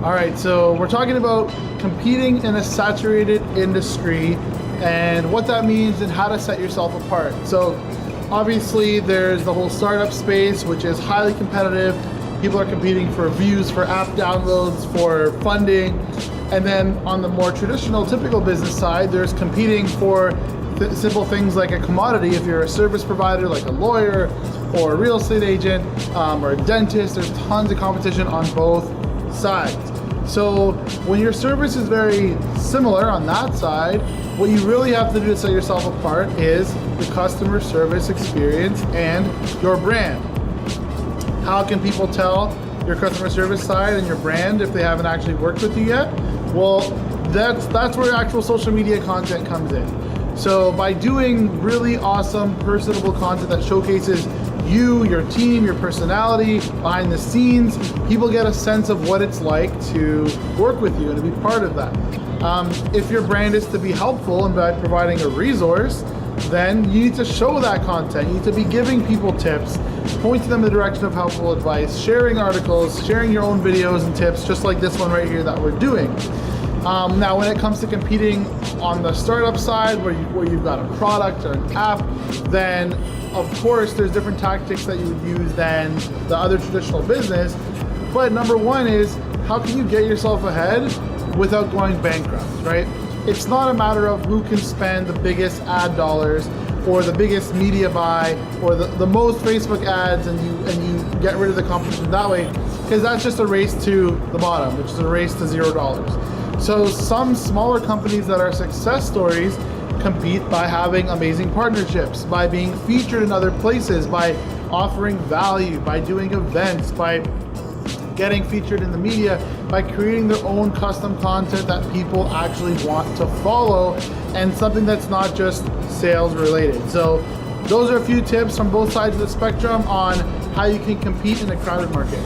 All right, so we're talking about competing in a saturated industry and what that means and how to set yourself apart. So obviously there's the whole startup space, which is highly competitive. People are competing for views, for app downloads, for funding. And then on the more traditional, typical business side, there's competing for simple things like a commodity. If you're a service provider, like a lawyer or a real estate agent or a dentist, there's tons of competition on both sides. So when your service is very similar on that side, what you really have to do to set yourself apart is the customer service experience and your brand. How can people tell your customer service side and your brand if they haven't actually worked with you yet? Well, that's where actual social media content comes in. So by doing really awesome, personable content that showcases you, your team, your personality, behind the scenes, people get a sense of what it's like to work with you and to be part of that. If your brand is to be helpful and by providing a resource, then you need to show that content. You need to be giving people tips, pointing them in the direction of helpful advice, sharing articles, sharing your own videos and tips, just like this one right here that we're doing. Now, when it comes to competing on the startup side, where you've got a product or an app, then of course there's different tactics that you would use than the other traditional business. But number one is, how can you get yourself ahead without going bankrupt, right? It's not a matter of who can spend the biggest ad dollars or the biggest media buy or the most Facebook ads and you get rid of the competition that way, because that's just a race to the bottom, which is a race to $0. So some smaller companies that are success stories compete by having amazing partnerships, by being featured in other places, by offering value, by doing events, by getting featured in the media, by creating their own custom content that people actually want to follow, and something that's not just sales related. So those are a few tips from both sides of the spectrum on how you can compete in a crowded market.